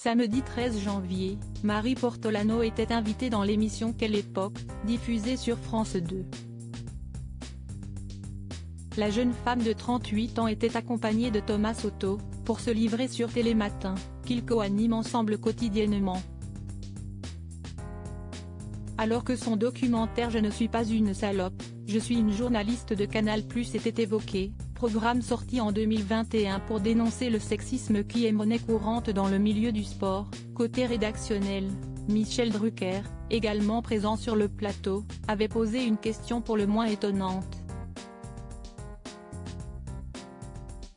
Samedi 13 janvier, Marie Portolano était invitée dans l'émission Quelle époque, diffusée sur France 2. La jeune femme de 38 ans était accompagnée de Thomas Soto, pour se livrer sur Télématin, qu'ils co-animent ensemble quotidiennement. Alors que son documentaire Je ne suis pas une salope, je suis une journaliste de Canal+ était évoqué, programme sorti en 2021 pour dénoncer le sexisme qui est monnaie courante dans le milieu du sport, côté rédactionnel, Michel Drucker, également présent sur le plateau, avait posé une question pour le moins étonnante.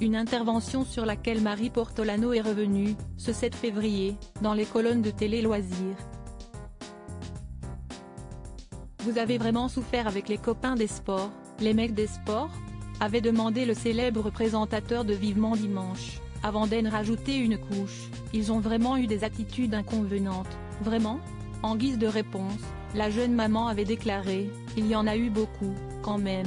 Une intervention sur laquelle Marie Portolano est revenue, ce 7 février, dans les colonnes de Télé Loisirs. Vous avez vraiment souffert avec les copains des sports, les mecs des sports ? Avait demandé le célèbre présentateur de Vivement Dimanche, avant d'en rajouter une couche, ils ont vraiment eu des attitudes inconvenantes, vraiment ? En guise de réponse, la jeune maman avait déclaré, il y en a eu beaucoup, quand même.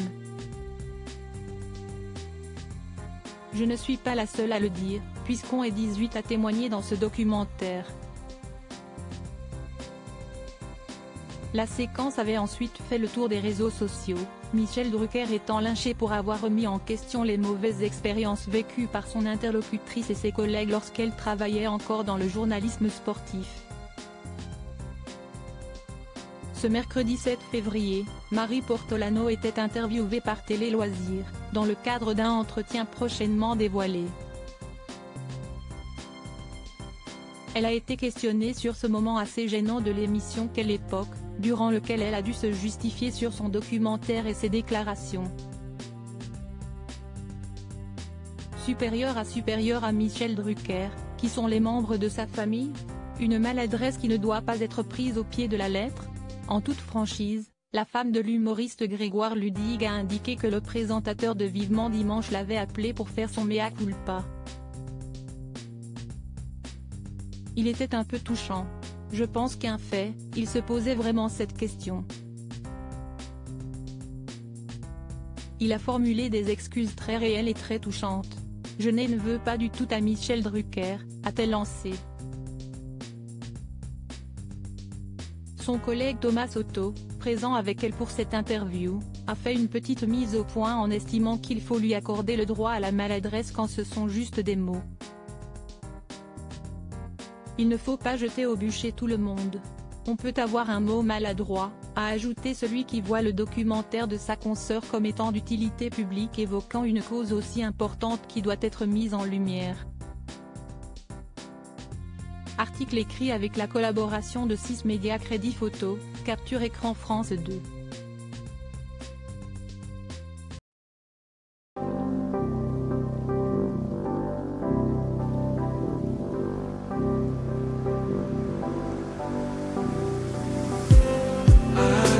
Je ne suis pas la seule à le dire, puisqu'on est 18 à témoigner dans ce documentaire. La séquence avait ensuite fait le tour des réseaux sociaux, Michel Drucker étant lynché pour avoir remis en question les mauvaises expériences vécues par son interlocutrice et ses collègues lorsqu'elle travaillait encore dans le journalisme sportif. Ce mercredi 7 février, Marie Portolano était interviewée par Télé Loisirs, dans le cadre d'un entretien prochainement dévoilé. Elle a été questionnée sur ce moment assez gênant de l'émission Quelle époque, durant lequel elle a dû se justifier sur son documentaire et ses déclarations. Supérieure à Michel Drucker, qui sont les membres de sa famille ? Une maladresse qui ne doit pas être prise au pied de la lettre ? En toute franchise, la femme de l'humoriste Grégoire Ludig a indiqué que le présentateur de Vivement Dimanche l'avait appelé pour faire son mea culpa. Il était un peu touchant. Je pense qu'un fait, il se posait vraiment cette question. Il a formulé des excuses très réelles et très touchantes. Je ne veux pas du tout à Michel Drucker, a-t-elle lancé. Son collègue Thomas Soto, présent avec elle pour cette interview, a fait une petite mise au point en estimant qu'il faut lui accorder le droit à la maladresse quand ce sont juste des mots. Il ne faut pas jeter au bûcher tout le monde. On peut avoir un mot maladroit, a ajouté celui qui voit le documentaire de sa consoeur comme étant d'utilité publique évoquant une cause aussi importante qui doit être mise en lumière. Article écrit avec la collaboration de 6 médias Crédit Photo, Capture Écran France 2.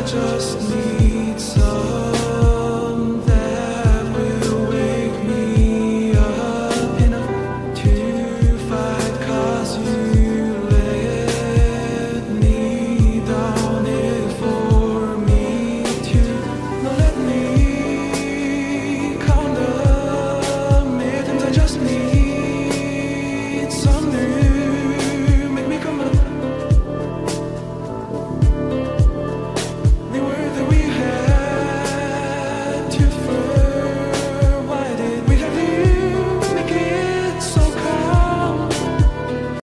Just need some that will wake me up enough to fight, 'cause you let me down it for me to not let me count the minutes. I just need some new make me come up. We had to